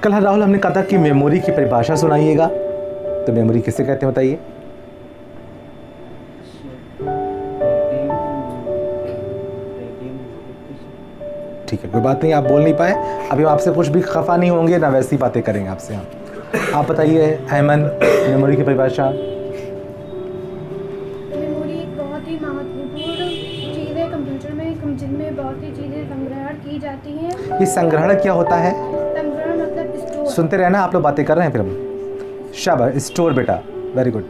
कल राहुल हमने कहा था कि मेमोरी की परिभाषा सुनाइएगा, तो मेमोरी किसे कहते हैं बताइए। ठीक है, कोई बात नहीं, आप बोल नहीं पाए, अभी हम आपसे कुछ भी खफा नहीं होंगे ना, वैसी बातें करेंगे आपसे हम। आप बताइए अहमद, मेमोरी की परिभाषा। मेमोरी एक बहुत ही महत्वपूर्ण चीज़ है कंप्यूटर में, जिनमें बहुत सी चीज़ें संग्रहण की जाती हैं। ये संग्रहण क्या होता है? संग्रहण मतलब स्टोर। सुनते रहना, आप लोग बातें कर रहे हैं फिर हम। शाबाश, स्टोर बेटा, वेरी गुड।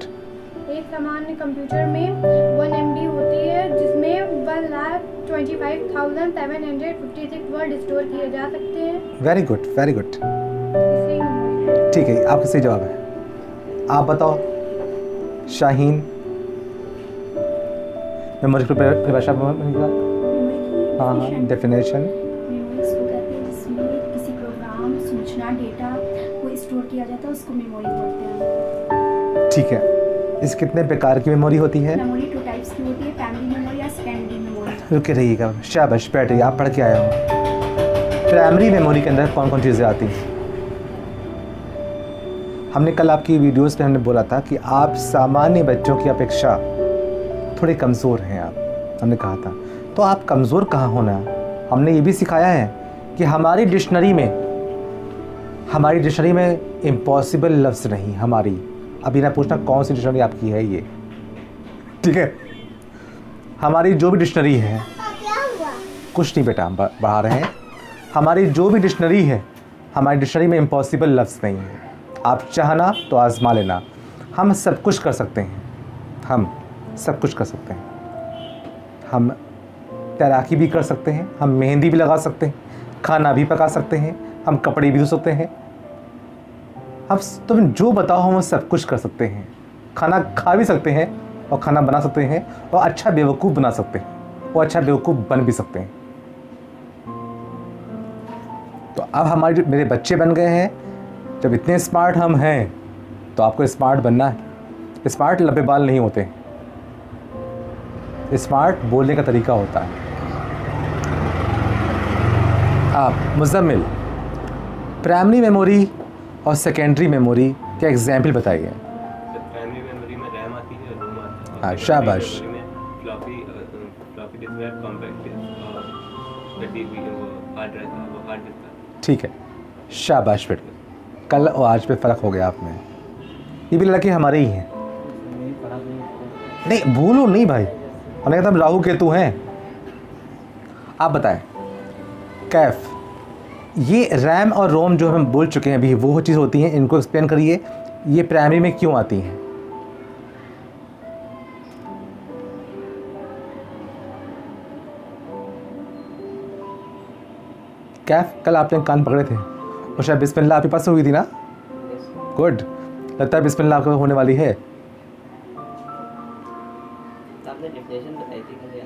एक सामान्य कंप्यूटर में 1 MB होती है, जिसमें 1,25,756 वर्ड स्टोर किए जा सकते हैं। वेरी गुड, वेरी गुड, इसे मेमोरी। ठीक है, आपका सही जवाब है। आप बताओ शाहीन, मेमोरी की परिभाषा। हाँ हाँ, डेफिनेशन। मेमोरी उसको कहते हैं जिसमें किसी प्रोग्राम, सूचना, डेटा को स्टोर किया जाता है, उसको मेमोरी बोलते हैं। ठीक है, इस कितने प्रकार की मेमोरी होती है? मेमोरी 2 टाइप्स की होती है, प्राइमरी मेमोरी या सेकेंडरी मेमोरी। रुके रहिएगा, शाबाश, बैठिए, आप पढ़ के आए हो। प्राइमरी मेमोरी के अंदर कौन कौन चीज़ें आती हैं? हमने कल आपकी वीडियोस पे हमने बोला था कि आप सामान्य बच्चों की अपेक्षा थोड़े कमज़ोर हैं आप, हमने कहा था। तो आप कमज़ोर कहाँ होना, हमने ये भी सिखाया है कि हमारी डिक्शनरी में इम्पॉसिबल लफ्ज़ नहीं हमारी। अभी ना पूछना कौन सी डिक्शनरी आपकी है ये, ठीक है? हमारी जो भी डिक्शनरी है, कुछ नहीं बेटा, हम बढ़ा रहे हैं। हमारी जो भी डिक्शनरी है, हमारी डिक्शनरी में इम्पॉसिबल लफ्ज़ नहीं है। आप चाहना तो आज़मा लेना, हम सब कुछ कर सकते हैं, हम सब कुछ कर सकते हैं। हम तैराकी भी कर सकते हैं, हम मेहंदी भी लगा सकते हैं, खाना भी पका सकते हैं, हम कपड़े भी धो सकते हैं। हम तुम जो बताओ हम सब कुछ कर सकते हैं। खाना खा भी सकते हैं और खाना बना सकते हैं और अच्छा बेवकूफ़ बना सकते हैं और अच्छा बेवकूफ़ बन भी सकते हैं। तो अब हमारे मेरे बच्चे बन गए हैं, जब इतने स्मार्ट हम हैं तो आपको स्मार्ट बनना है। स्मार्ट लंबे बाल नहीं होते, स्मार्ट बोलने का तरीका होता है। आप मुज़म्मिल, प्राइमरी मेमोरी और सेकेंडरी मेमोरी के एग्जाम्पल बताइए। प्राइमरी मेमोरी में रैम आती है, रोम आता है। हाँ, शाबाश। सेकेंडरी मेमोरी में फ्लॉपी डिस्क है, कॉम्पैक्ट डिस्क, वो हार्ड डिस्क। ठीक है, शाबाश बेटा, कल और आज पे फ़र्क हो गया आप में। ये भी लड़के हमारे ही हैं। नहीं भूलो नहीं भाई, हमने कहा राहु केतु हैं। आप बताएं कैफ, ये रैम और रोम जो हम बोल चुके हैं अभी, वो चीज़ होती हैं, इनको एक्सप्लेन करिए, ये प्राइमरी में क्यों आती हैं? कैफ, कल आपने कान पकड़े थे और शायद बिस्मिल्लाह आपके पास हुई थी ना? गुड, लगता है बिस्मिल्लाह आपको होने वाली है। आपने डेफिनेशन बताई थी मुझे।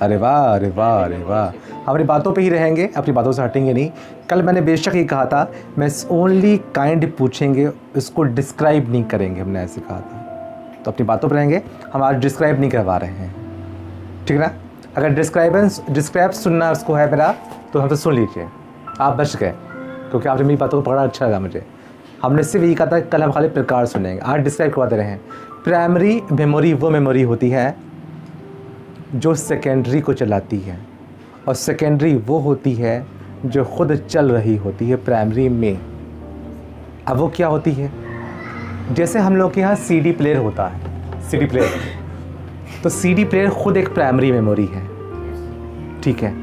अरे वाह, अरे वाह, अरे वाह, हमारी बातों पे ही रहेंगे, अपनी बातों से हटेंगे नहीं। कल मैंने बेशक ये कहा था, मैं ओनली काइंड पूछेंगे, इसको डिस्क्राइब नहीं करेंगे, हमने ऐसे कहा था। तो अपनी बातों पर रहेंगे, हम आज डिस्क्राइब नहीं करवा रहे हैं, ठीक है ना? अगर डिस्क्राइब सुनना उसको है मेरा, तो हमसे सुन लीजिए, आप बच गए, क्योंकि आपने मेरी बातों को पकड़ा, अच्छा लगा मुझे। हमने सिर्फ यही कहा था कल हम खाली प्रकार सुनेंगे, आज डिस्क्राइब करवाते रहे हैं। प्राइमरी मेमोरी वो मेमोरी होती है जो सेकेंडरी को चलाती है, और सेकेंडरी वो होती है जो खुद चल रही होती है प्राइमरी में। अब वो क्या होती है? जैसे हम लोग के यहाँ CD प्लेयर होता है, CD प्लेयर, तो CD प्लेयर खुद एक प्राइमरी मेमोरी है, ठीक है?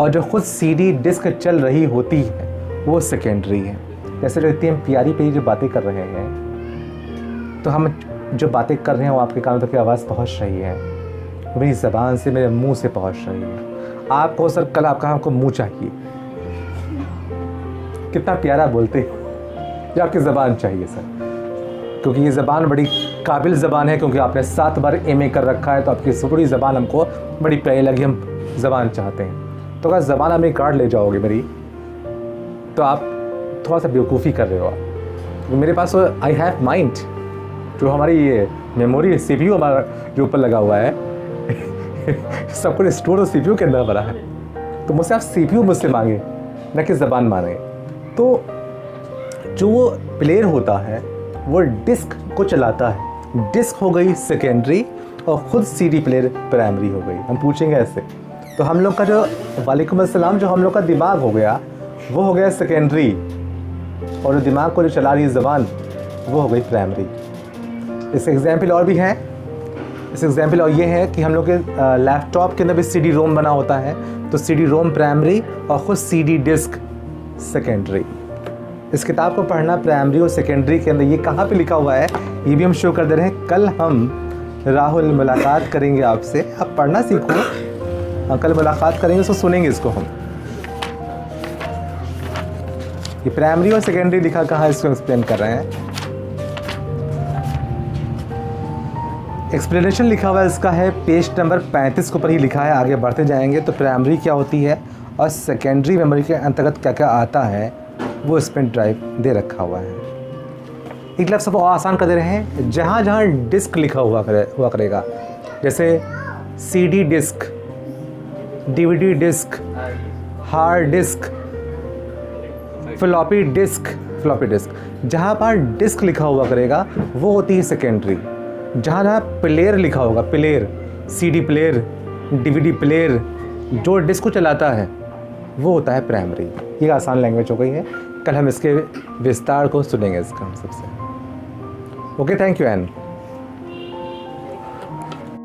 और जो खुद CD डिस्क चल रही होती है वो सेकेंडरी है। जैसे जो इतनी हम प्यारी प्यारी जो बातें कर रहे हैं, तो हम जो बातें कर रहे हैं वो आपके कानों तक की आवाज़ पहुँच रही है, मेरी ज़बान से, मेरे मुंह से पहुँच रही है। आपको सर कल आपका हमको मुंह चाहिए, कितना प्यारा बोलते हो, ये आपकी ज़बान चाहिए सर, क्योंकि ये ज़बान बड़ी काबिल ज़बान है, क्योंकि आपने 7 बार MA कर रखा है, तो आपकी पूरी ज़बान हमको बड़ी प्यारी लगी, हम ज़बान चाहते हैं। तो अगर ज़बान आप मेरी काट ले जाओगे मेरी, तो आप थोड़ा सा बेवकूफ़ी कर रहे हो। आप मेरे पास आई हैव माइंड, जो हमारी ये मेमोरी CPU हमारा जो ऊपर लगा हुआ है सब कुछ स्टोर CPU के अंदर भरा है। तो मुझसे आप CPU मुझसे मांगे, न कि ज़बान मांगे। तो जो वो प्लेयर होता है वो डिस्क को चलाता है, डिस्क हो गई सेकेंडरी और ख़ुद सीडी प्लेयर प्राइमरी हो गई। हम पूछेंगे ऐसे, तो हम लोग का जो वालेकुम अस्सलाम जो हम लोग का दिमाग हो गया वो हो गया सेकेंडरी, और जो दिमाग को जो चला रही है ज़बान वो हो गई प्राइमरी। इस एग्जाम्पल और भी है, इस एग्जाम्पल और ये है कि हम लोग के लैपटॉप के अंदर भी सीडी रोम बना होता है, तो सीडी रोम प्राइमरी और ख़ुद सीडी डिस्क सेकेंडरी। इस किताब को पढ़ना प्राइमरी और सेकेंडरी के अंदर ये कहाँ पे लिखा हुआ है ये भी हम शो कर दे रहे हैं। कल हम राहुल मुलाकात करेंगे आपसे, आप पढ़ना सीखो, कल मुलाकात करेंगे तो सुनेंगे इसको हम। ये प्राइमरी और सेकेंडरी लिखा कहाँ, इसको एक्सप्लेन कर रहे हैं। एक्सप्लेनेशन लिखा हुआ है इसका है पेज नंबर 35 के ऊपर ही लिखा है, आगे बढ़ते जाएंगे। तो प्राइमरी क्या होती है और सेकेंडरी मेमोरी के अंतर्गत क्या क्या आता है वो इस पेन ड्राइव दे रखा हुआ है। एक लफ्ज़ सब और आसान कर दे रहे हैं, जहाँ जहाँ डिस्क लिखा हुआ करेगा, जैसे CD disc, DVD disc, hard disk, floppy disk, जहाँ पर डिस्क लिखा हुआ करेगा वो होती है सेकेंडरी। जहाँ जहाँ प्लेयर लिखा होगा, player, CD player, DVD player, जो डिस्क को चलाता है वो होता है प्राइमरी। ये आसान लैंग्वेज हो गई है, कल हम इसके विस्तार को सुनेंगे इसका हम सबसे। ओके, थैंक यू एन।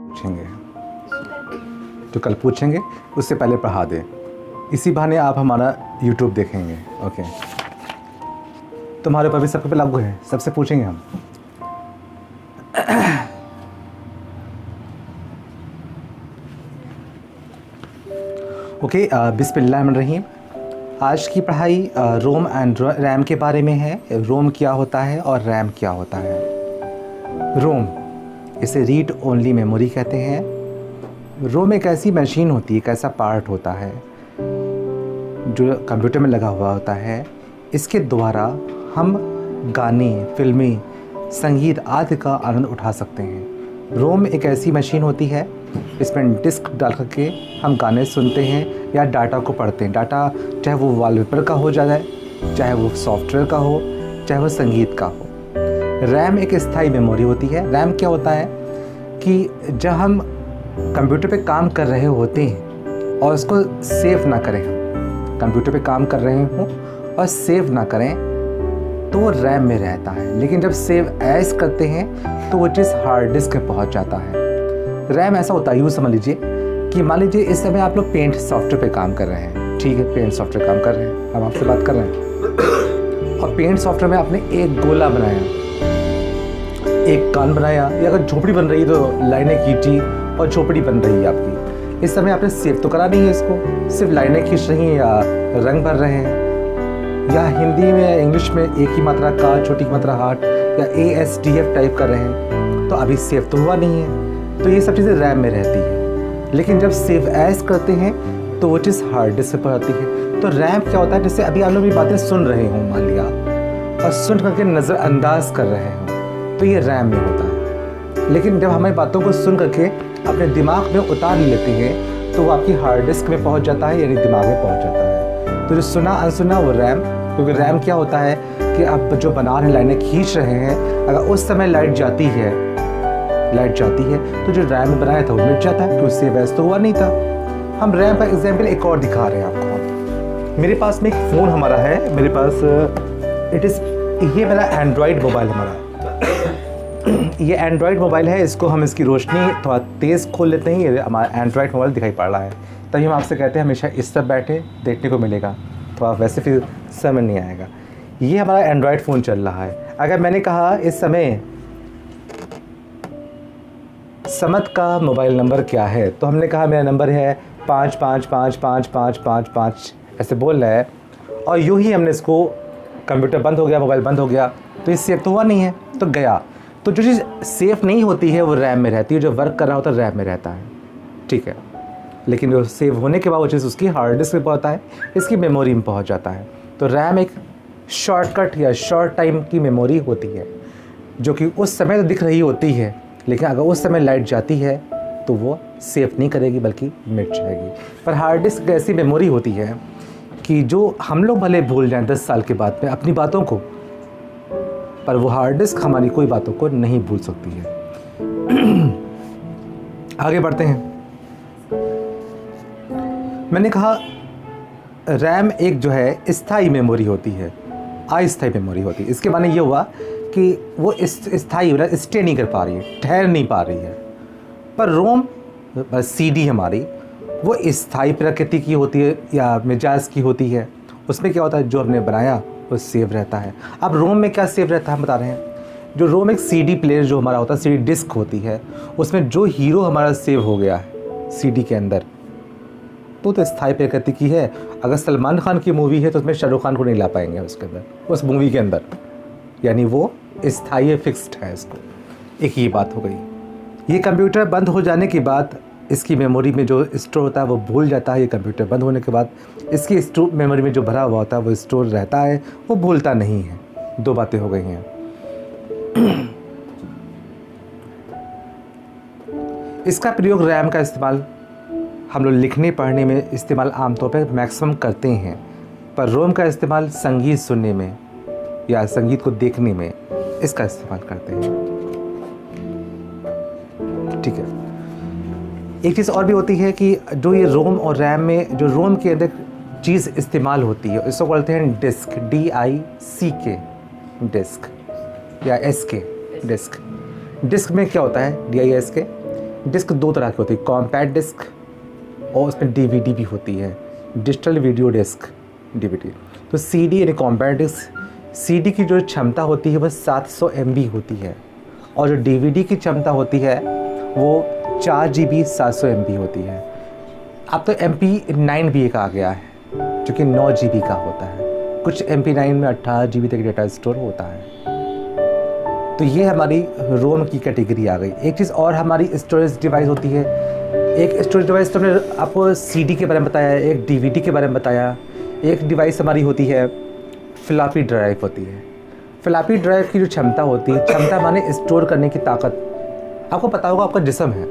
पूछेंगे जो कल पूछेंगे उससे पहले पढ़ा दें, इसी बहाने आप हमारा यूट्यूब देखेंगे। ओके, तुम्हारे ऊपर भी सबके पे लागू है, सबसे पूछेंगे हम। ओके, बिस्मिल्लाहिर्रहमानिर्रहीम। आज की पढ़ाई रोम एंड रैम के बारे में है। रोम क्या होता है और रैम क्या होता है। रोम, इसे रीड ओनली मेमोरी कहते हैं। रोम एक ऐसी मशीन होती है, एक ऐसा पार्ट होता है जो कंप्यूटर में लगा हुआ होता है। इसके द्वारा हम गाने, फिल्में, संगीत आदि का आनंद उठा सकते हैं। रोम एक ऐसी मशीन होती है, इसमें डिस्क डाल करके हम गाने सुनते हैं या डाटा को पढ़ते हैं। डाटा चाहे वो वॉलपेपर का हो जाए, चाहे वो सॉफ्टवेयर का हो, चाहे वो संगीत का हो। रैम एक स्थायी मेमोरी होती है। रैम क्या होता है कि जब हम कंप्यूटर पे काम कर रहे होते हैं और उसको सेव ना करें, कंप्यूटर पे काम कर रहे हों और सेव ना करें तो वो रैम में रहता है। लेकिन जब सेव एज करते हैं तो वो चीज़ हार्ड डिस्क में पहुंच जाता है। रैम ऐसा होता है, यूँ समझ लीजिए कि मान लीजिए इस समय आप लोग पेंट सॉफ्टवेयर पे काम कर रहे हैं, ठीक है, पेंट सॉफ्टवेयर काम कर रहे हैं, हम आपसे बात कर रहे हैं और पेंट सॉफ्टवेयर में आपने एक गोला बनाया, एक कान बनाया, या अगर झोपड़ी बन रही है तो लाइनें खींची और झोपड़ी बन रही है आपकी। इस समय आपने सेव तो करा नहीं है इसको, सिर्फ लाइनें खींच रही हैं या रंग भर रहे हैं, या हिंदी में इंग्लिश में एक ही मात्रा का, छोटी मात्रा हार्ट, या ASDF टाइप कर रहे हैं, तो अभी सेव तो हुआ नहीं है। तो ये सब चीज़ें रैम में रहती है। लेकिन जब सेव एज करते हैं तो वो चीज़ हार्ड डिस्क पर आती है। तो रैम क्या होता है, जैसे अभी आप लोग ये बातें सुन रहे हों मान लिया, और सुन करके नज़रअंदाज कर रहे हों, तो ये रैम में होता है। लेकिन जब हमारी बातों को सुन करके अपने दिमाग में उतार लेते हैं तो वो आपकी हार्ड डिस्क में पहुँच जाता है, यानी दिमाग में पहुँच जाता है। तो जो सुना अनसुना वो रैम, क्योंकि रैम क्या होता है कि आप जो बना रहे हैं, लाइनें खींच रहे हैं, अगर उस समय लाइट जाती है तो जो रैम में बनाया था वो मिट जाता है, क्योंकि सेव एज तो हुआ नहीं था। हम रैम का एग्जाम्पल एक और दिखा रहे हैं आपको। मेरे पास में एक फ़ोन हमारा है, मेरे पास ये मेरा एंड्रॉयड मोबाइल हमारा ये एंड्रॉयड मोबाइल है। इसको हम इसकी रोशनी थोड़ा तेज़ खोल लेते हैं, ये हमारा एंड्रॉयड मोबाइल दिखाई पड़ रहा है। तभी हम आपसे कहते हैं हमेशा इस तरफ बैठे देखने को मिलेगा, तो आप वैसे फिर समझ नहीं आएगा। ये हमारा एंड्रॉयड फ़ोन चल रहा है। अगर मैंने कहा इस समय समत का मोबाइल नंबर क्या है, तो हमने कहा मेरा नंबर है 55555555, ऐसे बोल रहा है, और यूँ ही हमने इसको, कंप्यूटर बंद हो गया, मोबाइल बंद हो गया, तो ये सेव तो हुआ नहीं है, तो गया। तो जो चीज़ सेव नहीं होती है वो रैम में रहती है, जो वर्क कर रहा होता है रैम में रहता है, ठीक है। लेकिन जो सेव होने के बाद वो चीज़ उसकी हार्ड डिस्क में पहुँचता है, इसकी मेमोरी में पहुँच जाता है। तो रैम एक शॉर्टकट या शॉर्ट टाइम की मेमोरी होती है, जो कि उस समय तो दिख रही होती है, लेकिन अगर उस समय लाइट जाती है तो वो सेव नहीं करेगी बल्कि मिट जाएगी। पर हार्ड डिस्क एक ऐसी मेमोरी होती है कि जो हम लोग भले भूल जाएं 10 साल के बाद में अपनी बातों को, पर वो हार्ड डिस्क हमारी कोई बातों को नहीं भूल सकती है। आगे बढ़ते हैं। मैंने कहा रैम एक जो है स्थायी मेमोरी होती है, अस्थायी मेमोरी होती है। इसके माने ये हुआ कि वो स्थायी स्टे नहीं कर पा रही है, ठहर नहीं पा रही है। पर रोम सीडी हमारी वो स्थायी प्रकृति की होती है या मिजाज की होती है। उसमें क्या होता है, जो हमने बनाया वो सेव रहता है। अब रोम में क्या सेव रहता है हम बता रहे हैं। जो रोम एक सीडी प्लेयर जो हमारा होता है, सीडी डिस्क होती है, उसमें जो हीरो हमारा सेव हो गया है सीडी के अंदर तो स्थायी प्रकृति की है। अगर सलमान खान की मूवी है तो उसमें शाहरुख खान को नहीं ला पाएंगे उसके अंदर, उस मूवी के अंदर, यानी वो स्थायी फिक्स्ड है। इसको एक ये बात हो गई। ये कंप्यूटर बंद हो जाने के बाद इसकी मेमोरी में जो स्टोर होता है वो भूल जाता है। ये कंप्यूटर बंद होने के बाद इसकी स्टोर मेमोरी में जो भरा हुआ होता है वो स्टोर रहता है, वो भूलता नहीं है। दो बातें हो गई हैं। इसका प्रयोग रैम का इस्तेमाल हम लोग लिखने पढ़ने में इस्तेमाल आमतौर पर मैक्सिमम करते हैं, पर रोम का इस्तेमाल संगीत सुनने में या संगीत को देखने में इसका इस्तेमाल करते हैं। ठीक है। एक चीज़ और भी होती है कि जो ये रोम और रैम में जो रोम के अंदर चीज़ इस्तेमाल होती है इसको बोलते हैं डिस्क, DISK डिस्क या SK डिस्क। डिस्क में क्या होता है, DISK डिस्क दो तरह की होती है, कॉम्पैक्ट डिस्क और उसमें DVD भी होती है, डिजिटल वीडियो डिस्क DVD। तो CD यानी कॉम्पैक्ट डिस्क, CD की जो क्षमता होती है वह 700 MB होती है और जो DVD की क्षमता होती है वो 4 GB 700 MB होती है। अब तो MP9 भी एक आ गया है जो कि 9 GB का होता है। कुछ MP9 में 18 GB तक डेटा स्टोर होता है। तो ये हमारी रोम की कैटेगरी आ गई। एक चीज़ और हमारी स्टोरेज डिवाइस होती है। एक स्टोरेज डिवाइस तो हमने आपको CD के बारे में बताया, एक DVD के बारे में बताया। एक डिवाइस हमारी होती है फ्लॉपी ड्राइव होती है। फ्लॉपी ड्राइव की जो क्षमता होती है, क्षमता माने स्टोर करने की ताकत। आपको पता होगा आपका जिस्म है,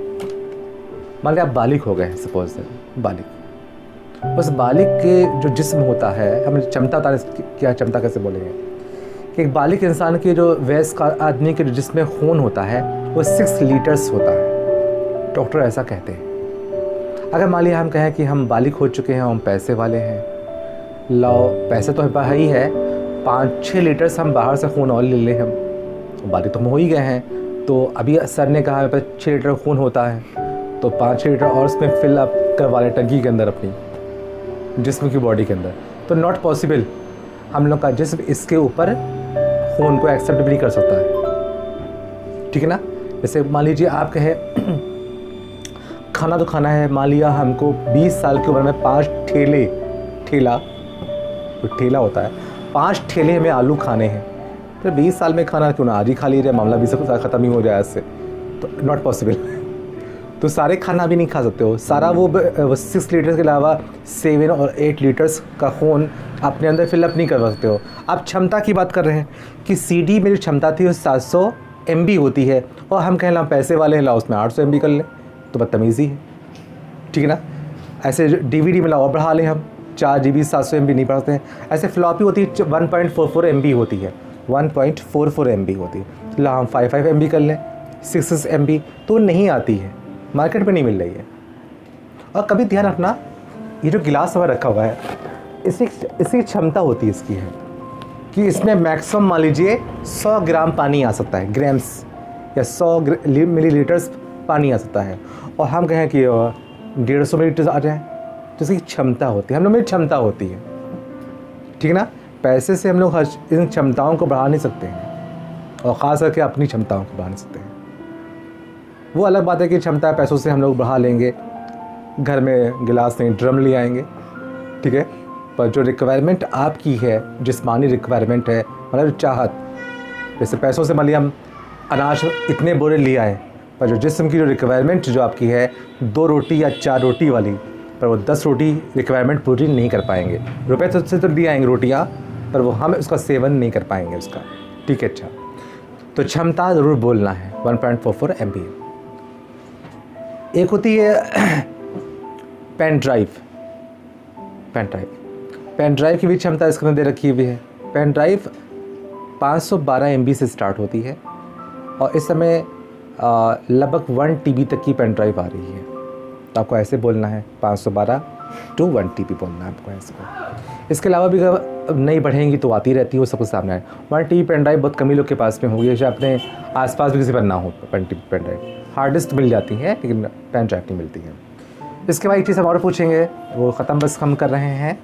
मान लिया आप बालिग हो गए, सपोज बालिग, उस बालिग के जो जिस्म होता है, हम क्षमता बता रहे, क्या क्षमता कैसे बोलेंगे कि एक बालिग इंसान के जो वयस्क आदमी के जो जिस्म में खून होता है वो 6 लीटर्स होता है, डॉक्टर ऐसा कहते हैं। अगर मान लिया हम कहें कि हम बालिग हो चुके हैं, हम पैसे वाले हैं, लो पैसे तो है ही है, 5-6 लीटर्स हम बाहर से खून और ले लें, हम बालिग तो हम हो ही गए हैं। तो अभी सर ने कहा है 6 लीटर खून होता है तो 5-6 लीटर और उसमें फिल अप करवा लें टंकी के अंदर अपनी जिस्म की बॉडी के अंदर, तो नॉट पॉसिबल। हम लोग का जिस्म इसके ऊपर खून को एक्सेप्ट भी नहीं कर सकता है, ठीक है ना। जैसे मान लीजिए आप कहें खाना तो खाना है, मान लिया हमको 20 साल की उम्र में 5 ठेला होता है, 5 ठेले हमें आलू खाने हैं, तो 20 साल में खाना क्यों ना आज ही खा लीजिए, मामला भी सब ख़त्म ही हो जाए इससे, तो नॉट पॉसिबल। तो सारे खाना भी नहीं खा सकते हो, सारा वो 6 लीटर्स के अलावा 7 और 8 लीटर्स का खून अपने अंदर फिलअप नहीं करवा सकते हो। आप क्षमता की बात कर रहे हैं कि CD मेरी क्षमता थी वो 700 MB होती है और हम कहें ला पैसे वाले हैं, ला उसमें 800 MB कर लें, तो बदतमीज़ी है, ठीक है ना। ऐसे DVD में ला और बढ़ा लें हम, 4 GB 700 MB नहीं पढ़ते हैं। ऐसे फ्लॉपी होती है 1.44 MB होती है, 1.44 MB होती है, ला हम 5 MB कर लें, 6 MB, तो नहीं आती है, मार्केट में नहीं मिल रही है। और कभी ध्यान रखना, ये जो गिलास हमारा रखा हुआ है इसकी क्षमता होती है इसकी है कि इसमें मैक्सिमम मान लीजिए 100 ग्राम पानी आ सकता है, ग्राम्स या 100 मिलीलीटर्स पानी आ सकता है, और हम कहें कि 150 मिलीलीटर्स आ जाए, तो इसकी क्षमता होती है, हम लोग में क्षमता होती है, ठीक है ना। पैसे से हम लोग इन क्षमताओं को बढ़ा नहीं सकते हैं, और ख़ास करके अपनी क्षमताओं को बढ़ा नहीं सकते हैं। वो अलग बात है कि क्षमता पैसों से हम लोग बढ़ा लेंगे, घर में गिलास नहीं ड्रम ले आएंगे, ठीक है। पर जो रिक्वायरमेंट आपकी है, जिस्मानी रिक्वायरमेंट है, मतलब चाहत, जैसे पैसों से मान लिया हम अनाज इतने बोरे ले आए, पर जो जिस्म की जो रिक्वायरमेंट जो आपकी है 2 रोटी या 4 रोटी वाली, पर वो 10 रोटी रिक्वायरमेंट पूरी नहीं कर पाएंगे। रुपए से तो दिए आएंगे रोटियाँ, पर वो हम उसका सेवन नहीं कर पाएंगे उसका, ठीक है। अच्छा, तो क्षमता ज़रूर बोलना है 1.44 MB। एक होती है पेन ड्राइव। पेन ड्राइव की भी क्षमता इसके अंदर दे रखी हुई है। पेन ड्राइव 512 MB से स्टार्ट होती है और इस समय लगभग 1 TB तक की पेन ड्राइव आ रही है। तो आपको ऐसे बोलना है 512 to 1 TB बोलना है आपको ऐसे। इसके अलावा भी अगर नहीं बढ़ेंगी तो आती रहती है, वो सब कुछ सामने है। 1 TB पेन ड्राइव बहुत कम ही लोग के पास में होगी, जैसे अपने आसपास भी किसी पर ना हो 1 TB pen drive. Hard disk मिल जाती है लेकिन पेन ड्राइव नहीं मिलती है। इसके बाद एक चीज़ हम और पूछेंगे, वो ख़त्म बस हम कर रहे हैं।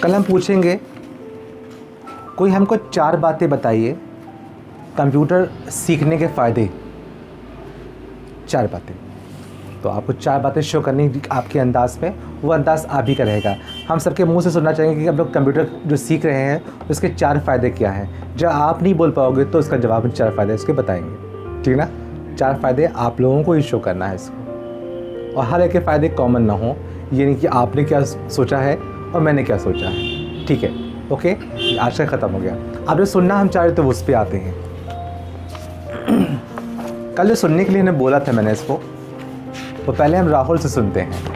कल हम पूछेंगे कोई हमको 4 बातें बताइए कंप्यूटर सीखने के फ़ायदे। 4 बातें, तो आपको 4 बातें शो करनी आपके अंदाज़ में, वो अंदाज़ आप ही का रहेगा। हम सबके मुंह से सुनना चाहेंगे कि हम लोग कंप्यूटर जो सीख रहे हैं उसके 4 फ़ायदे क्या हैं। जब आप नहीं बोल पाओगे तो उसका जवाब 4 फ़ायदे उसके बताएंगे, ठीक ना। 4 फ़ायदे आप लोगों को ही शो करना है इसको, और हर एक के फ़ायदे कॉमन ना हो, ये नहीं कि आपने क्या सोचा है और मैंने क्या सोचा है, ठीक है। ओके, आज का ख़त्म हो गया। अब जो सुनना हम चाह रहे तो उस पर आते हैं। कल जो सुनने के लिए मैंने बोला था मैंने इसको, तो पहले हम राहुल से सुनते हैं।